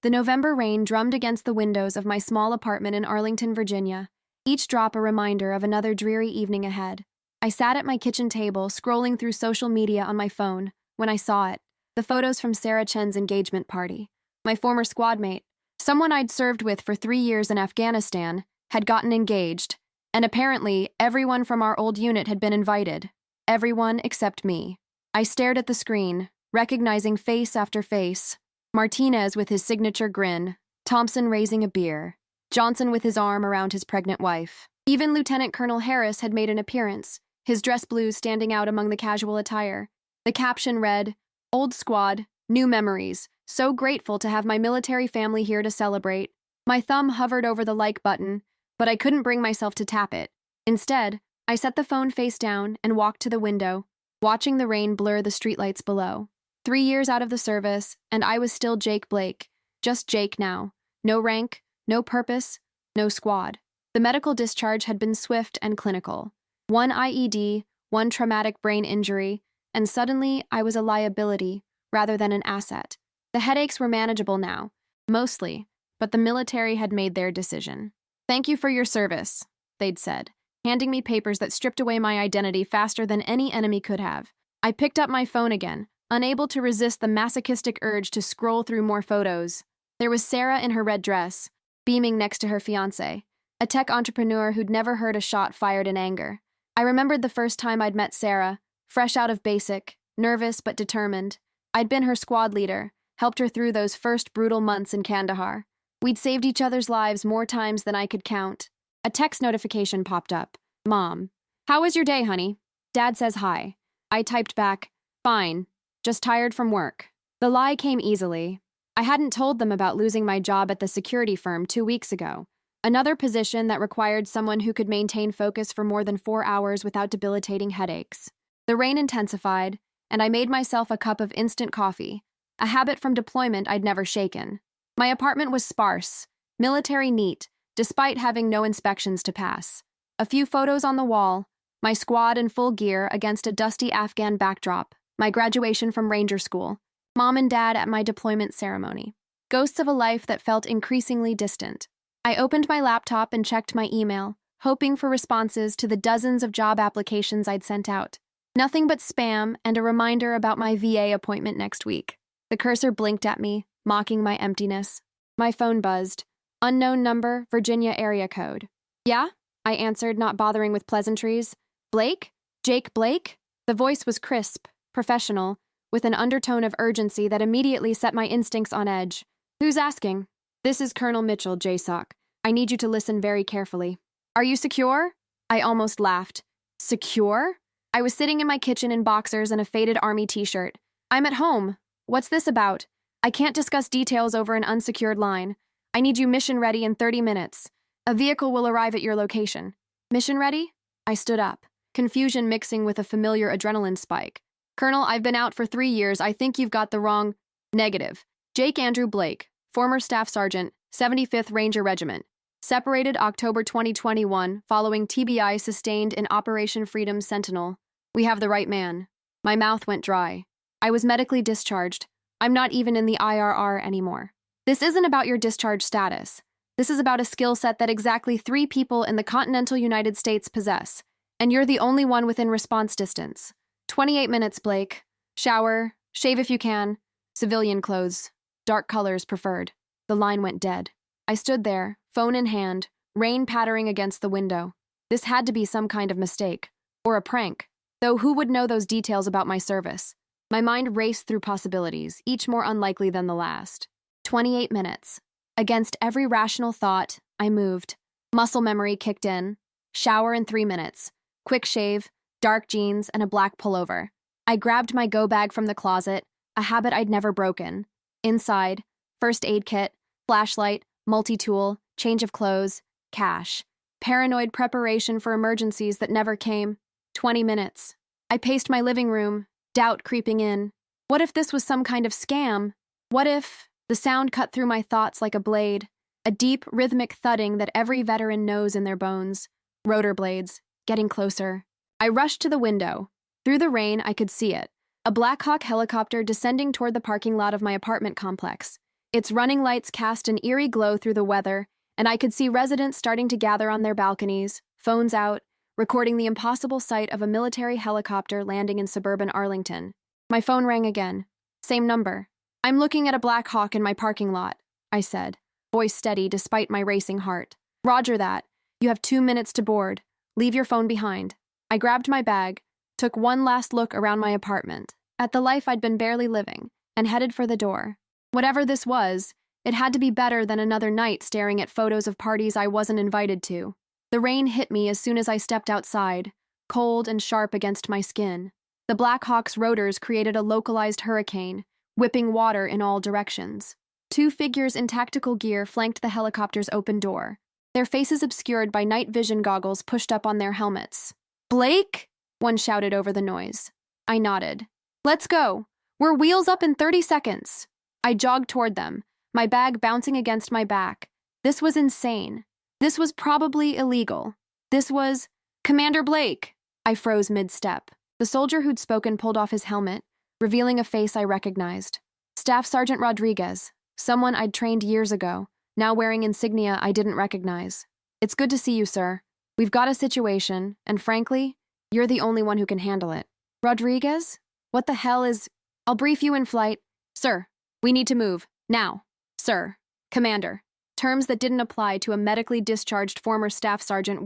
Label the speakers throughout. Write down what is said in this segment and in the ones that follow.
Speaker 1: The November rain drummed against the windows of my small apartment in Arlington, Virginia, each drop a reminder of another dreary evening ahead. I sat at my kitchen table, scrolling through social media on my phone, when I saw it. The photos from Sarah Chen's engagement party. My former squad mate, someone I'd served with for 3 years in Afghanistan, had gotten engaged, and apparently everyone from our old unit had been invited. Everyone except me. I stared at the screen, recognizing face after face. Martinez with his signature grin, Thompson raising a beer, Johnson with his arm around his pregnant wife. Even Lieutenant Colonel Harris had made an appearance, his dress blues standing out among the casual attire. The caption read, "Old squad, new memories. So grateful to have my military family here to celebrate." My thumb hovered over the like button, but I couldn't bring myself to tap it. Instead, I set the phone face down and walked to the window, watching the rain blur the streetlights below. 3 years out of the service, and I was still Jake Blake. Just Jake now. No rank, no purpose, no squad. The medical discharge had been swift and clinical. 1 IED, 1 traumatic brain injury, and suddenly I was a liability rather than an asset. The headaches were manageable now, mostly, but the military had made their decision. "Thank you for your service," they'd said, handing me papers that stripped away my identity faster than any enemy could have. I picked up my phone again, unable to resist the masochistic urge to scroll through more photos. There was Sarah in her red dress, beaming next to her fiancé, a tech entrepreneur who'd never heard a shot fired in anger. I remembered the first time I'd met Sarah, fresh out of basic, nervous but determined. I'd been her squad leader, helped her through those first brutal months in Kandahar. We'd saved each other's lives more times than I could count. A text notification popped up. "Mom. How was your day, honey?" "Dad says hi." I typed back, "Fine. Just tired from work." The lie came easily. I hadn't told them about losing my job at the security firm 2 weeks ago. Another position that required someone who could maintain focus for more than 4 hours without debilitating headaches. The rain intensified, and I made myself a cup of instant coffee, a habit from deployment I'd never shaken. My apartment was sparse, military neat, despite having no inspections to pass. A few photos on the wall, my squad in full gear against a dusty Afghan backdrop, my graduation from Ranger School, Mom and Dad at my deployment ceremony. Ghosts of a life that felt increasingly distant. I opened my laptop and checked my email, hoping for responses to the dozens of job applications I'd sent out. Nothing but spam and a reminder about my VA appointment next week. The cursor blinked at me, mocking my emptiness. My phone buzzed. Unknown number, Virginia area code. "Yeah?" I answered, not bothering with pleasantries. "Blake? Jake Blake?" The voice was crisp, professional, with an undertone of urgency that immediately set my instincts on edge. "Who's asking?" "This is Colonel Mitchell, JSOC. I need you to listen very carefully." "Are you secure?" I almost laughed. Secure? I was sitting in my kitchen in boxers and a faded army t-shirt. "I'm at home. What's this about? I can't discuss details over an unsecured line. I need you mission ready in 30 minutes. A vehicle will arrive at your location." "Mission ready?" I stood up, confusion mixing with a familiar adrenaline spike. "Colonel, I've been out for 3 years. I think you've got the wrong—" "Negative. Jake Andrew Blake, former Staff Sergeant, 75th Ranger Regiment. Separated October 2021 following TBI sustained in Operation Freedom Sentinel. We have the right man." My mouth went dry. "I was medically discharged. I'm not even in the IRR anymore." "This isn't about your discharge status. This is about a skill set that exactly 3 people in the continental United States possess, and you're the only one within response distance. 28 minutes, Blake. Shower, shave if you can. Civilian clothes. Dark colors preferred." The line went dead. I stood there, phone in hand, rain pattering against the window. This had to be some kind of mistake, or a prank, though who would know those details about my service? My mind raced through possibilities, each more unlikely than the last. 28 minutes. Against every rational thought, I moved. Muscle memory kicked in. Shower in 3 minutes. Quick shave, dark jeans, and a black pullover. I grabbed my go bag from the closet, a habit I'd never broken. Inside, first aid kit, flashlight, multi-tool, change of clothes, cash. Paranoid preparation for emergencies that never came. 20 minutes. I paced my living room, doubt creeping in. What if this was some kind of scam? What if— The sound cut through my thoughts like a blade, a deep, rhythmic thudding that every veteran knows in their bones. Rotor blades, getting closer. I rushed to the window. Through the rain, I could see it. A Black Hawk helicopter descending toward the parking lot of my apartment complex. Its running lights cast an eerie glow through the weather, and I could see residents starting to gather on their balconies, phones out, recording the impossible sight of a military helicopter landing in suburban Arlington. My phone rang again. Same number. "I'm looking at a Black Hawk in my parking lot," I said, voice steady despite my racing heart. "Roger that. You have 2 minutes to board. Leave your phone behind." I grabbed my bag, took one last look around my apartment, at the life I'd been barely living, and headed for the door. Whatever this was, it had to be better than another night staring at photos of parties I wasn't invited to. The rain hit me as soon as I stepped outside, cold and sharp against my skin. The Black Hawk's rotors created a localized hurricane, whipping water in all directions. 2 figures in tactical gear flanked the helicopter's open door, their faces obscured by night vision goggles pushed up on their helmets. "Blake?" one shouted over the noise. I nodded. "Let's go. We're wheels up in 30 seconds. I jogged toward them, my bag bouncing against my back. This was insane. This was probably illegal. This was... "Commander Blake!" I froze mid-step. The soldier who'd spoken pulled off his helmet, revealing a face I recognized. Staff Sergeant Rodriguez, someone I'd trained years ago, now wearing insignia I didn't recognize. "It's good to see you, sir. We've got a situation, and frankly, you're the only one who can handle it." "Rodriguez? What the hell is..." "I'll brief you in flight." "Sir, we need to move. Now." "Sir." "Commander." Terms that didn't apply to a medically discharged former staff sergeant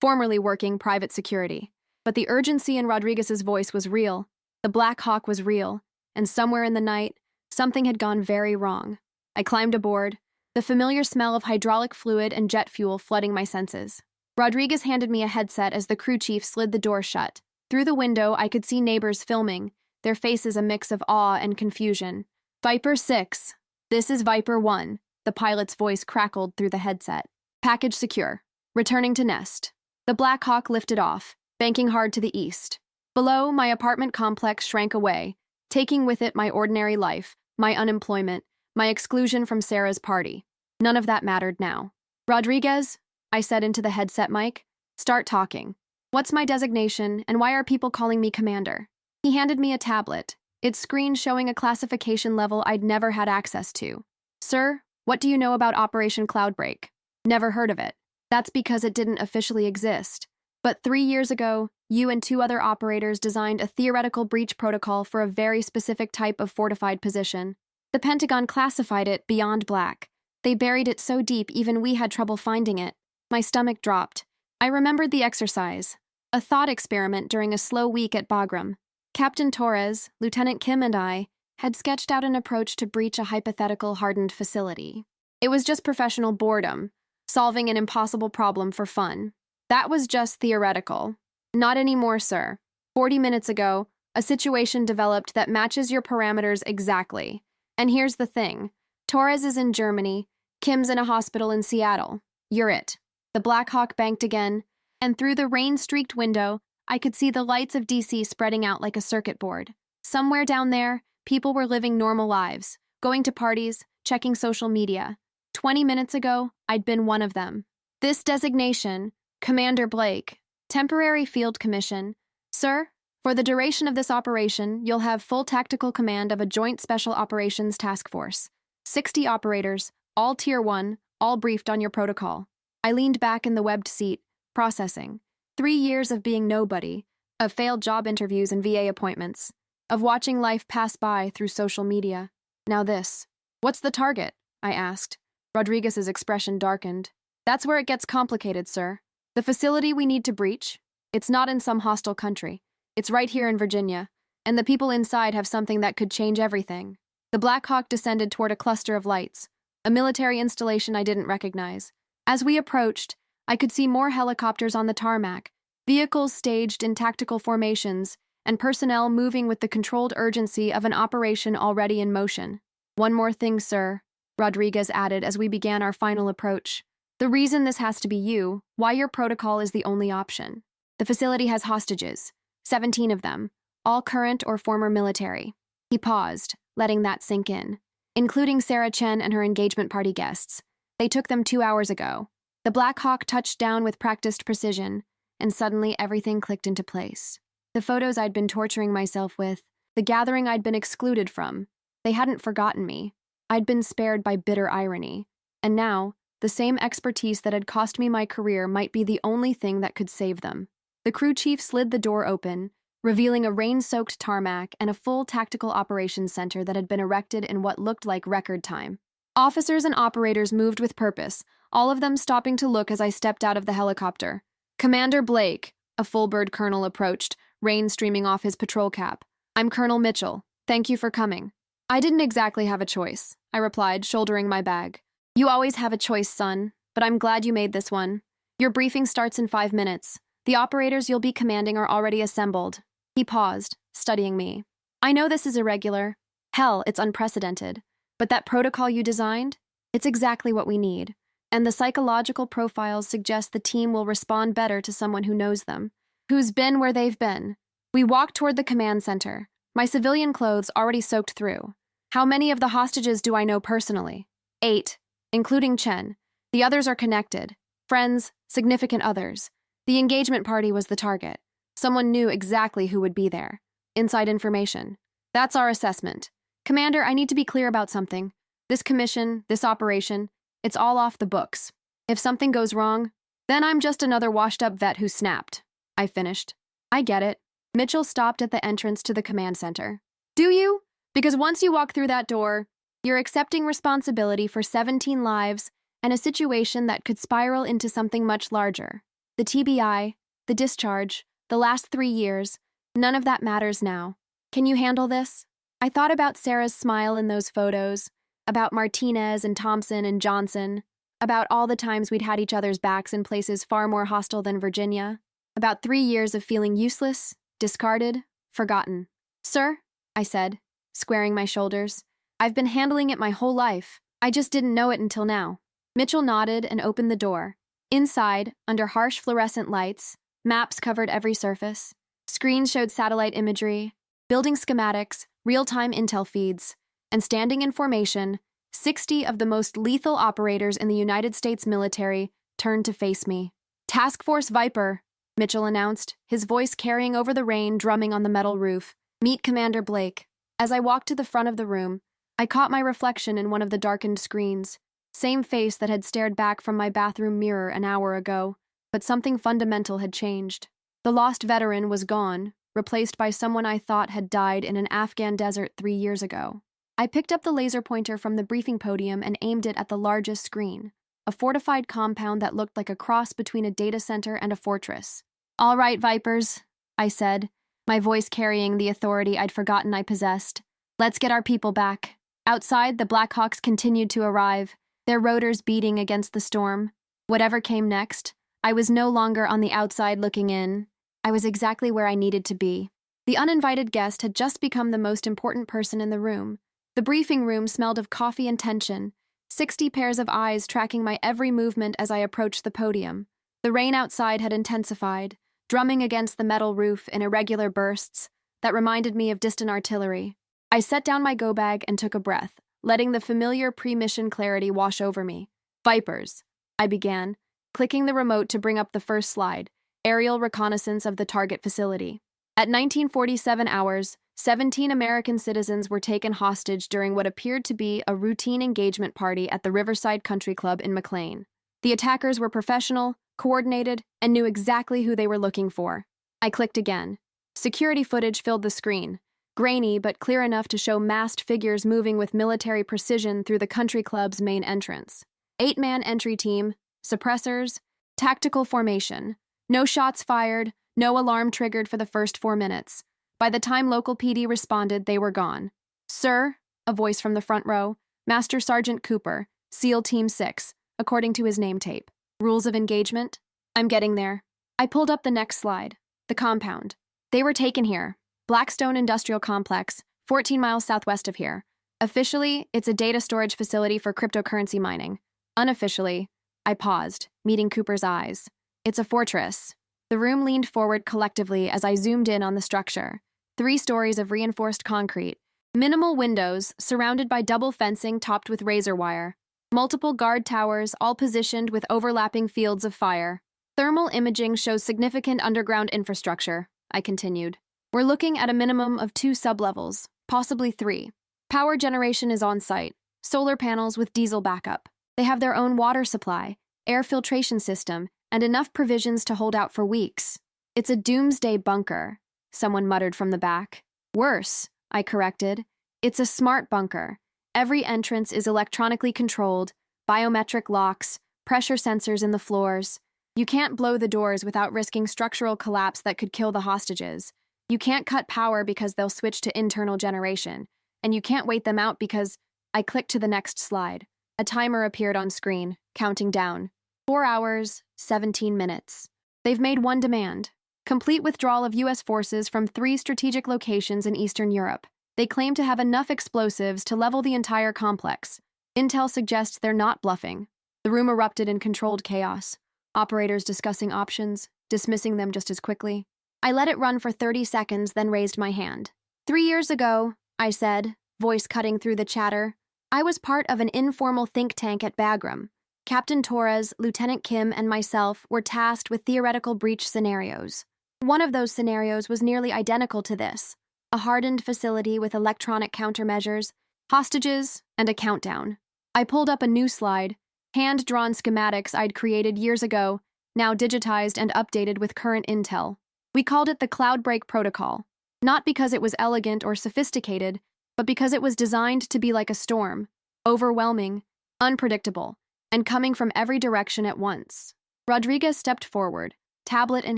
Speaker 1: formerly working private security. But the urgency in Rodriguez's voice was real. The Black Hawk was real, and somewhere in the night, something had gone very wrong. I climbed aboard, the familiar smell of hydraulic fluid and jet fuel flooding my senses. Rodriguez handed me a headset as the crew chief slid the door shut. Through the window, I could see neighbors filming, their faces a mix of awe and confusion. "Viper 6. This is Viper 1. The pilot's voice crackled through the headset. "Package secure. Returning to nest." The Black Hawk lifted off, banking hard to the east. Below, my apartment complex shrank away, taking with it my ordinary life, my unemployment, my exclusion from Sarah's party. None of that mattered now. "Rodriguez," I said into the headset mic, "start talking. What's my designation, and why are people calling me Commander?" He handed me a tablet, its screen showing a classification level I'd never had access to. "Sir, what do you know about Operation Cloudbreak?" "Never heard of it." "That's because it didn't officially exist. But 3 years ago, you and 2 other operators designed a theoretical breach protocol for a very specific type of fortified position. The Pentagon classified it beyond black. They buried it so deep even we had trouble finding it." My stomach dropped. I remembered the exercise, a thought experiment during a slow week at Bagram. Captain Torres, Lieutenant Kim, and I had sketched out an approach to breach a hypothetical hardened facility. It was just professional boredom, solving an impossible problem for fun. That was just theoretical. Not anymore, sir. 40 minutes ago, a situation developed that matches your parameters exactly. And here's the thing. Torres is in Germany, Kim's in a hospital in Seattle. You're it. The Black Hawk banked again, and through the rain-streaked window, I could see the lights of DC spreading out like a circuit board. Somewhere down there, people were living normal lives, going to parties, checking social media. 20 minutes ago, I'd been one of them. "This designation, Commander Blake, Temporary Field Commission. Sir, for the duration of this operation, you'll have full tactical command of a Joint Special Operations Task Force. 60 operators, all Tier 1, all briefed on your protocol." I leaned back in the webbed seat, processing. 3 years of being nobody, of failed job interviews and VA appointments, of watching life pass by through social media. Now this. "What's the target?" I asked. Rodriguez's expression darkened. "That's where it gets complicated, sir. The facility we need to breach, it's not in some hostile country. It's right here in Virginia, and the people inside have something that could change everything." The Black Hawk descended toward a cluster of lights, a military installation I didn't recognize. As we approached, I could see more helicopters on the tarmac, vehicles staged in tactical formations, and personnel moving with the controlled urgency of an operation already in motion. "One more thing, sir," Rodriguez added as we began our final approach. "The reason this has to be you, why your protocol is the only option. The facility has hostages, 17 of them, all current or former military." He paused, letting that sink in. "Including Sarah Chen and her engagement party guests. They took them 2 hours ago." The Black Hawk touched down with practiced precision, and suddenly everything clicked into place. The photos I'd been torturing myself with, the gathering I'd been excluded from, they hadn't forgotten me. I'd been spared by bitter irony. And now, the same expertise that had cost me my career might be the only thing that could save them. The crew chief slid the door open, revealing a rain-soaked tarmac and a full tactical operations center that had been erected in what looked like record time. Officers and operators moved with purpose, all of them stopping to look as I stepped out of the helicopter. "Commander Blake," a full-bird colonel approached, rain streaming off his patrol cap. "I'm Colonel Mitchell. Thank you for coming." "I didn't exactly have a choice," I replied, shouldering my bag. "You always have a choice, son, but I'm glad you made this one. Your briefing starts in 5 minutes. The operators you'll be commanding are already assembled." He paused, studying me. "I know this is irregular. Hell, it's unprecedented. But that protocol you designed? It's exactly what we need. And the psychological profiles suggest the team will respond better to someone who knows them, who's been where they've been." We walked toward the command center, my civilian clothes already soaked through. "How many of the hostages do I know personally?" 8, including Chen. The others are connected. Friends, significant others. The engagement party was the target. Someone knew exactly who would be there. Inside information. That's our assessment. Commander, I need to be clear about something. This commission, this operation, it's all off the books. If something goes wrong, then I'm just another washed-up vet who snapped. I finished. "I get it." Mitchell stopped at the entrance to the command center. "Do you? Because once you walk through that door, you're accepting responsibility for 17 lives and a situation that could spiral into something much larger. The TBI, the discharge, the last 3 years, none of that matters now. Can you handle this?" I thought about Sarah's smile in those photos, about Martinez and Thompson and Johnson, about all the times we'd had each other's backs in places far more hostile than Virginia, about 3 years of feeling useless, discarded, forgotten. "Sir," I said, squaring my shoulders, "I've been handling it my whole life. I just didn't know it until now." Mitchell nodded and opened the door. Inside, under harsh fluorescent lights, maps covered every surface. Screens showed satellite imagery, building schematics, real-time intel feeds, and standing in formation, 60 of the most lethal operators in the United States military turned to face me. "Task Force Viper," Mitchell announced, his voice carrying over the rain drumming on the metal roof. "Meet Commander Blake." As I walked to the front of the room, I caught my reflection in one of the darkened screens. Same face that had stared back from my bathroom mirror an hour ago, but something fundamental had changed. The lost veteran was gone, replaced by someone I thought had died in an Afghan desert 3 years ago. I picked up the laser pointer from the briefing podium and aimed it at the largest screen, a fortified compound that looked like a cross between a data center and a fortress. "All right, Vipers," I said, my voice carrying the authority I'd forgotten I possessed. "Let's get our people back." Outside, the Blackhawks continued to arrive, their rotors beating against the storm. Whatever came next, I was no longer on the outside looking in. I was exactly where I needed to be. The uninvited guest had just become the most important person in the room. The briefing room smelled of coffee and tension, 60 pairs of eyes tracking my every movement as I approached the podium. The rain outside had intensified, drumming against the metal roof in irregular bursts that reminded me of distant artillery. I set down my go bag and took a breath, letting the familiar pre-mission clarity wash over me. "Vipers," I began, clicking the remote to bring up the first slide, aerial reconnaissance of the target facility. At 1947 hours, 17 American citizens were taken hostage during what appeared to be a routine engagement party at the Riverside Country Club in McLean. The attackers were professional, coordinated, and knew exactly who they were looking for. I clicked again. Security footage filled the screen, grainy but clear enough to show masked figures moving with military precision through the country club's main entrance. 8-man entry team, suppressors, tactical formation. No shots fired, no alarm triggered for the first 4 minutes. By the time local PD responded, they were gone. "Sir," a voice from the front row, "Master Sergeant Cooper, SEAL Team 6, according to his name tape. Rules of engagement?" "I'm getting there." I pulled up the next slide. The compound. "They were taken here. Blackstone Industrial Complex, 14 miles southwest of here. Officially, it's a data storage facility for cryptocurrency mining. Unofficially," I paused, meeting Cooper's eyes, "it's a fortress." The room leaned forward collectively as I zoomed in on the structure. 3 stories of reinforced concrete, minimal windows surrounded by double fencing topped with razor wire, multiple guard towers all positioned with overlapping fields of fire. "Thermal imaging shows significant underground infrastructure," I continued. "We're looking at a minimum of 2 sublevels, possibly 3. Power generation is on site. solar panels with diesel backup. They have their own water supply, air filtration system, and enough provisions to hold out for weeks. It's a doomsday bunker, someone muttered from the back. Worse, I corrected. It's a smart bunker. Every entrance is electronically controlled, biometric locks, pressure sensors in the floors. You can't blow the doors without risking structural collapse that could kill the hostages. You can't cut power because they'll switch to internal generation. And you can't wait them out because… I clicked to the next slide. A timer appeared on screen, counting down. 4 hours, 17 minutes. They've made one demand: complete withdrawal of U.S. forces from 3 strategic locations in Eastern Europe. They claim to have enough explosives to level the entire complex. Intel suggests they're not bluffing. The room erupted in controlled chaos. Operators discussing options, dismissing them just as quickly. I let it run for 30 seconds, then raised my hand. 3 years ago, I said, voice cutting through the chatter, I was part of an informal think tank at Bagram. Captain Torres, Lieutenant Kim, and myself were tasked with theoretical breach scenarios. One of those scenarios was nearly identical to this: a hardened facility with electronic countermeasures, hostages, and a countdown. I pulled up a new slide, hand-drawn schematics I'd created years ago, now digitized and updated with current intel. We called it the Cloudbreak Protocol, not because it was elegant or sophisticated, but because it was designed to be like a storm, overwhelming, unpredictable, and coming from every direction at once. Rodriguez stepped forward, tablet in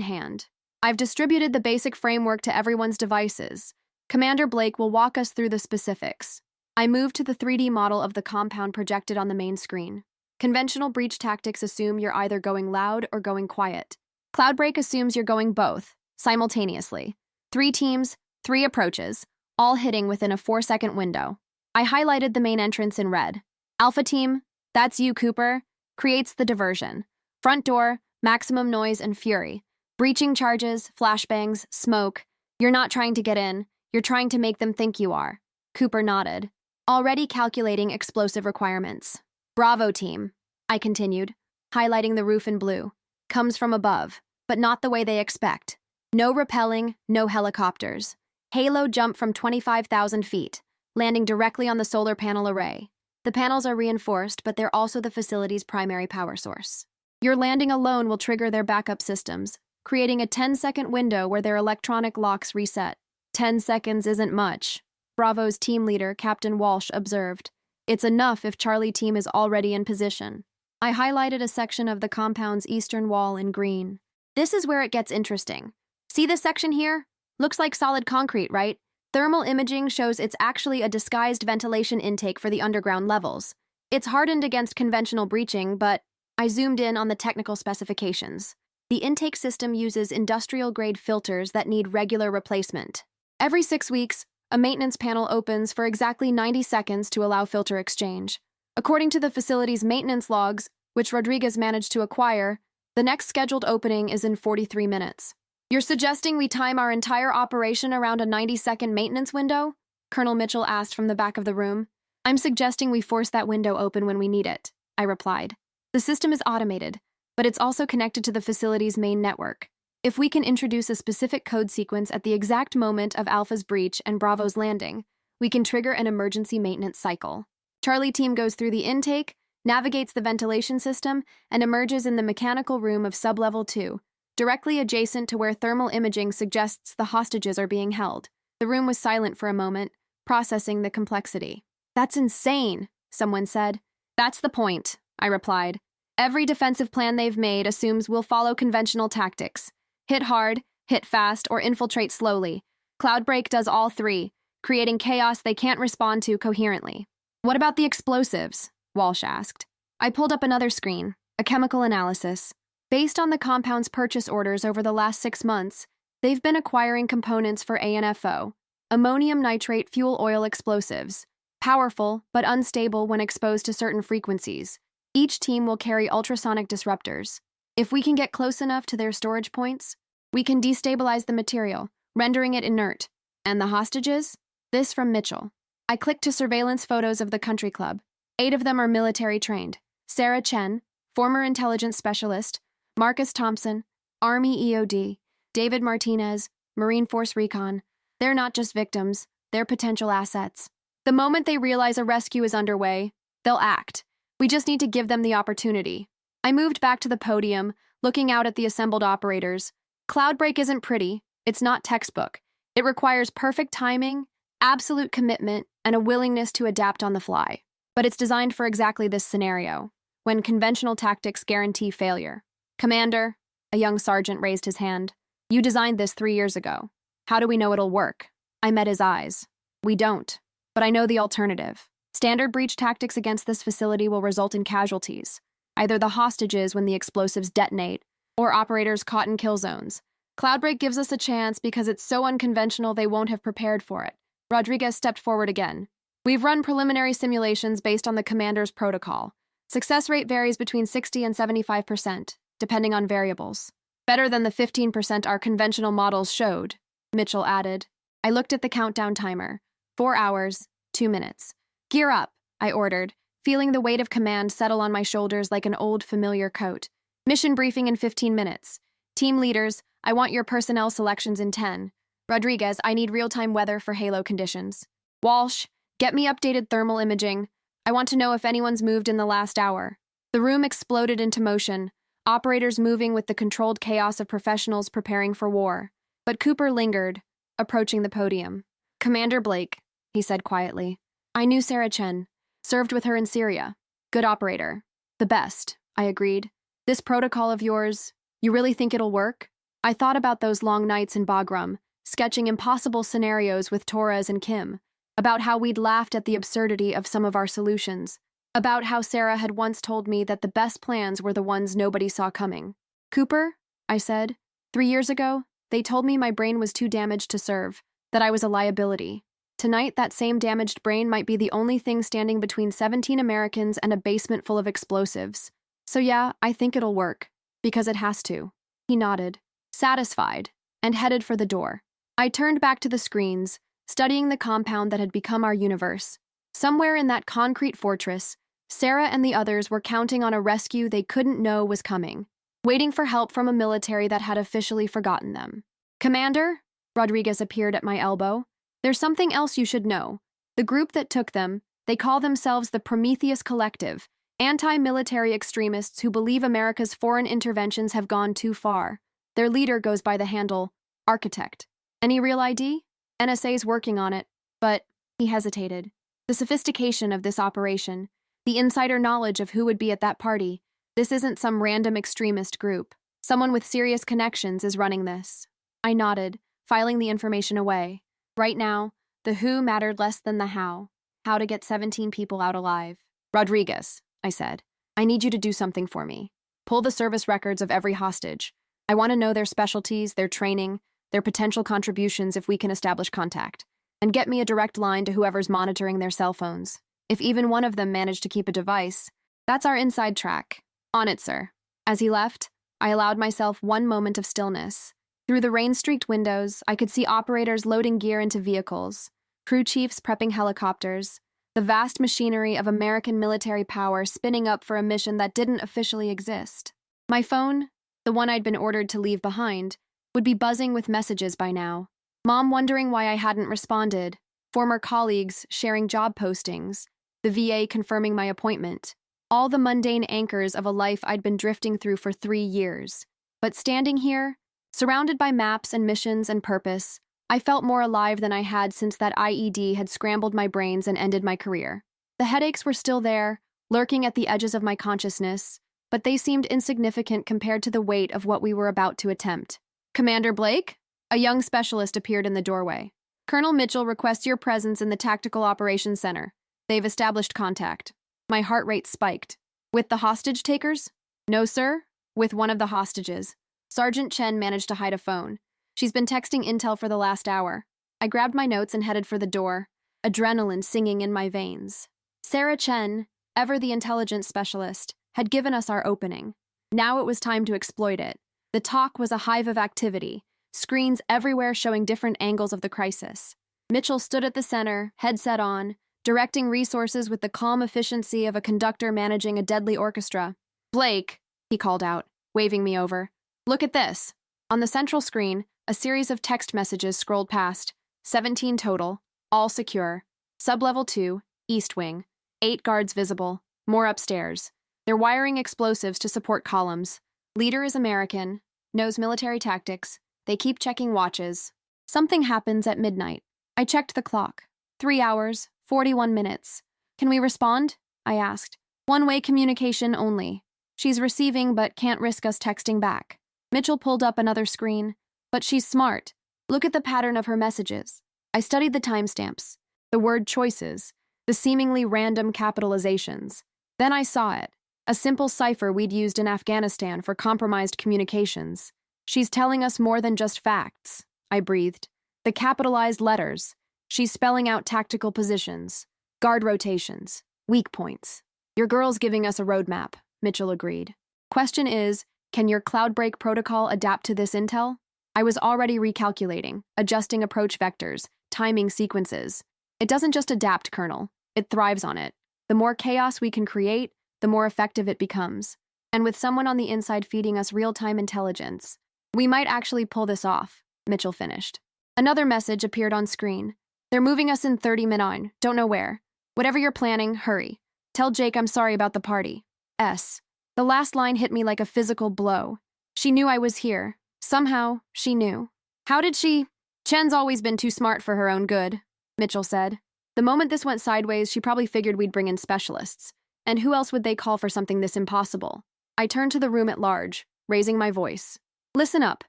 Speaker 1: hand. I've distributed the basic framework to everyone's devices. Commander Blake will walk us through the specifics. I moved to the 3D model of the compound projected on the main screen. Conventional breach tactics assume you're either going loud or going quiet. Cloudbreak assumes you're going both, simultaneously. 3 teams, 3 approaches, all hitting within a 4-second window. I highlighted the main entrance in red. Alpha team, that's you, Cooper, creates the diversion. Front door, maximum noise and fury. Breaching charges, flashbangs, smoke. You're not trying to get in, you're trying to make them think you are. Cooper nodded, already calculating explosive requirements. Bravo team, I continued, highlighting the roof in blue. Comes from above, but not the way they expect. No rappelling, no helicopters. Halo jump from 25,000 feet, landing directly on the solar panel array. The panels are reinforced, but they're also the facility's primary power source. Your landing alone will trigger their backup systems, creating a 10-second window where their electronic locks reset. 10 seconds isn't much, Bravo's team leader, Captain Walsh, observed. It's enough if Charlie team is already in position. I highlighted a section of the compound's eastern wall in green. This is where it gets interesting. See this section here? Looks like solid concrete, right? Thermal imaging shows it's actually a disguised ventilation intake for the underground levels. It's hardened against conventional breaching, but I zoomed in on the technical specifications. The intake system uses industrial-grade filters that need regular replacement. Every 6 weeks, a maintenance panel opens for exactly 90 seconds to allow filter exchange. According to the facility's maintenance logs, which Rodriguez managed to acquire, the next scheduled opening is in 43 minutes. You're suggesting we time our entire operation around a 90-second maintenance window? Colonel Mitchell asked from the back of the room. I'm suggesting we force that window open when we need it, I replied. The system is automated, but it's also connected to the facility's main network. If we can introduce a specific code sequence at the exact moment of Alpha's breach and Bravo's landing, we can trigger an emergency maintenance cycle. Charlie team goes through the intake, navigates the ventilation system, and emerges in the mechanical room of sublevel 2, directly adjacent to where thermal imaging suggests the hostages are being held. The room was silent for a moment, processing the complexity. That's insane, someone said. That's the point, I replied. Every defensive plan they've made assumes we'll follow conventional tactics. Hit hard, hit fast, or infiltrate slowly. Cloudbreak does all 3, creating chaos they can't respond to coherently. What about the explosives? Walsh asked. I pulled up another screen, a chemical analysis. Based on the compound's purchase orders over the last 6 months, they've been acquiring components for ANFO, ammonium nitrate fuel oil explosives, powerful but unstable when exposed to certain frequencies. Each team will carry ultrasonic disruptors. If we can get close enough to their storage points, we can destabilize the material, rendering it inert. And the hostages? This from Mitchell. I clicked to surveillance photos of the country club. 8 of them are military trained. Sarah Chen, former intelligence specialist, Marcus Thompson, Army EOD, David Martinez, Marine Force Recon. They're not just victims, they're potential assets. The moment they realize a rescue is underway, They'll act. We just need to give them the opportunity. I moved back to the podium, looking out at the assembled operators. Cloudbreak isn't pretty. It's not textbook. It requires perfect timing, absolute commitment, and a willingness to adapt on the fly. But it's designed for exactly this scenario, when conventional tactics guarantee failure. Commander, a young sergeant raised his hand. You designed this 3 years ago. How do we know it'll work? I met his eyes. We don't. But I know the alternative. Standard breach tactics against this facility will result in casualties. Either the hostages when the explosives detonate, or operators caught in kill zones. Cloudbreak gives us a chance because it's so unconventional they won't have prepared for it. Rodriguez stepped forward again. We've run preliminary simulations based on the commander's protocol. Success rate varies between 60 and 75%, depending on variables. Better than the 15% our conventional models showed, Mitchell added. I looked at the countdown timer. 4 hours, 2 minutes. Gear up, I ordered, feeling the weight of command settle on my shoulders like an old familiar coat. Mission briefing in 15 minutes. Team leaders, I want your personnel selections in 10. Rodriguez, I need real-time weather for Halo conditions. Walsh, get me updated thermal imaging. I want to know if anyone's moved in the last hour. The room exploded into motion, operators moving with the controlled chaos of professionals preparing for war. But Cooper lingered, approaching the podium. Commander Blake, he said quietly. I knew Sarah Chen. Served with her in Syria. Good operator. The best, I agreed. This protocol of yours, you really think it'll work? I thought about those long nights in Bagram, sketching impossible scenarios with Torres and Kim, about how we'd laughed at the absurdity of some of our solutions, about how Sarah had once told me that the best plans were the ones nobody saw coming. Cooper, I said, 3 years ago, they told me my brain was too damaged to serve, that I was a liability. Tonight, that same damaged brain might be the only thing standing between 17 Americans and a basement full of explosives. So yeah, I think it'll work. Because it has to. He nodded, satisfied, and headed for the door. I turned back to the screens, studying the compound that had become our universe. Somewhere in that concrete fortress, Sarah and the others were counting on a rescue they couldn't know was coming, waiting for help from a military that had officially forgotten them. Commander? Rodriguez appeared at my elbow. There's something else you should know. The group that took them, they call themselves the Prometheus Collective, anti-military extremists who believe America's foreign interventions have gone too far. Their leader goes by the handle Architect. Any real ID? NSA's working on it, but he hesitated. The sophistication of this operation, the insider knowledge of who would be at that party, this isn't some random extremist group. Someone with serious connections is running this. I nodded, filing the information away. Right now, the who mattered less than the how to get 17 people out alive. Rodriguez, I said, I need you to do something for me. Pull the service records of every hostage. I want to know their specialties, their training, their potential contributions if we can establish contact. And get me a direct line to whoever's monitoring their cell phones. If even one of them managed to keep a device, that's our inside track. On it, sir. As he left, I allowed myself one moment of stillness. Through the rain-streaked windows, I could see operators loading gear into vehicles, crew chiefs prepping helicopters, the vast machinery of American military power spinning up for a mission that didn't officially exist. My phone, the one I'd been ordered to leave behind, would be buzzing with messages by now. Mom wondering why I hadn't responded, former colleagues sharing job postings, the VA confirming my appointment, all the mundane anchors of a life I'd been drifting through for 3 years. But standing here, surrounded by maps and missions and purpose, I felt more alive than I had since that IED had scrambled my brains and ended my career. The headaches were still there, lurking at the edges of my consciousness, but they seemed insignificant compared to the weight of what we were about to attempt. Commander Blake? A young specialist appeared in the doorway. Colonel Mitchell requests your presence in the Tactical Operations Center. They've established contact. My heart rate spiked. With the hostage takers? No, sir. With one of the hostages. Sergeant Chen managed to hide a phone. She's been texting intel for the last hour. I grabbed my notes and headed for the door, adrenaline singing in my veins. Sarah Chen, ever the intelligence specialist, had given us our opening. Now it was time to exploit it. The talk was a hive of activity, screens everywhere showing different angles of the crisis. Mitchell stood at the center, headset on, directing resources with the calm efficiency of a conductor managing a deadly orchestra. Blake, he called out, waving me over. Look at this. On the central screen, a series of text messages scrolled past. 17 total, all secure. Sublevel 2, East Wing. 8 guards visible, more upstairs. They're wiring explosives to support columns. Leader is American, knows military tactics. They keep checking watches. Something happens at midnight. I checked the clock. 3 hours, 41 minutes. Can we respond? I asked. One-way communication only. She's receiving but can't risk us texting back. Mitchell pulled up another screen. But she's smart. Look at the pattern of her messages. I studied the timestamps, the word choices, the seemingly random capitalizations. Then I saw it. A simple cipher we'd used in Afghanistan for compromised communications. She's telling us more than just facts, I breathed. The capitalized letters. She's spelling out tactical positions, guard rotations, weak points. Your girl's giving us a roadmap, Mitchell agreed. Question is, can your Cloudbreak protocol adapt to this intel? I was already recalculating, adjusting approach vectors, timing sequences. It doesn't just adapt, Colonel. It thrives on it. The more chaos we can create, the more effective it becomes. And with someone on the inside feeding us real-time intelligence, we might actually pull this off, Mitchell finished. Another message appeared on screen. They're moving us in 30 minutes, don't know where. Whatever you're planning, hurry. Tell Jake I'm sorry about the party. S. The last line hit me like a physical blow. She knew I was here. Somehow, she knew. How did she? Chen's always been too smart for her own good, Mitchell said. The moment this went sideways, she probably figured we'd bring in specialists. And who else would they call for something this impossible? I turned to the room at large, raising my voice. Listen up.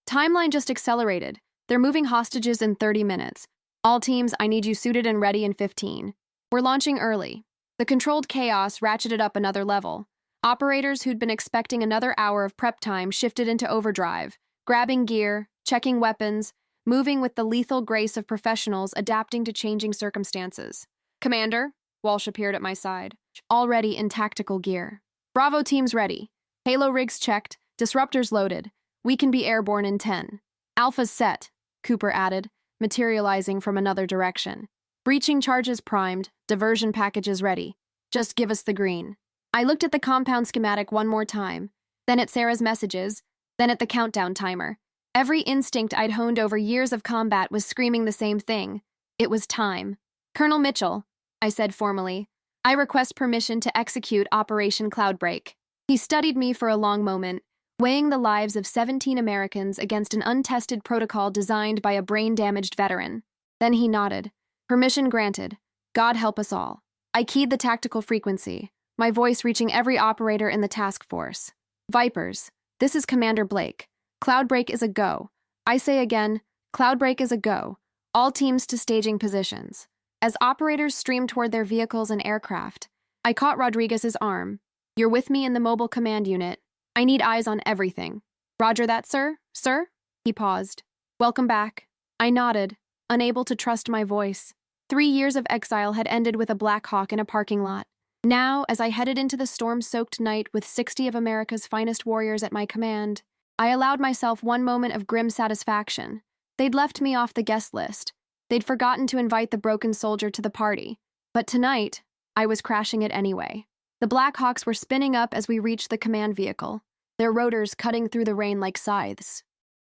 Speaker 1: Timeline just accelerated. They're moving hostages in 30 minutes. All teams, I need you suited and ready in 15. We're launching early. The controlled chaos ratcheted up another level. Operators who'd been expecting another hour of prep time shifted into overdrive, grabbing gear, checking weapons, moving with the lethal grace of professionals adapting to changing circumstances. Commander, Walsh appeared at my side, already in tactical gear. Bravo teams ready. Halo rigs checked, disruptors loaded. We can be airborne in 10. Alpha's set, Cooper added, materializing from another direction. Breaching charges primed, diversion packages ready. Just give us the green. I looked at the compound schematic one more time, then at Sarah's messages, then at the countdown timer. Every instinct I'd honed over years of combat was screaming the same thing. It was time. Colonel Mitchell, I said formally, I request permission to execute Operation Cloudbreak. He studied me for a long moment, weighing the lives of 17 Americans against an untested protocol designed by a brain-damaged veteran. Then he nodded. Permission granted. God help us all. I keyed the tactical frequency, my voice reaching every operator in the task force. Vipers, this is Commander Blake. Cloudbreak is a go. I say again, Cloudbreak is a go. All teams to staging positions. As operators streamed toward their vehicles and aircraft, I caught Rodriguez's arm. You're with me in the mobile command unit. I need eyes on everything. Roger that, sir? Sir? He paused. Welcome back. I nodded, unable to trust my voice. 3 years of exile had ended with a Black Hawk in a parking lot. Now, as I headed into the storm-soaked night with 60 of America's finest warriors at my command, I allowed myself one moment of grim satisfaction. They'd left me off the guest list. They'd forgotten to invite the broken soldier to the party. But tonight, I was crashing it anyway. The Black Hawks were spinning up as we reached the command vehicle, their rotors cutting through the rain like scythes.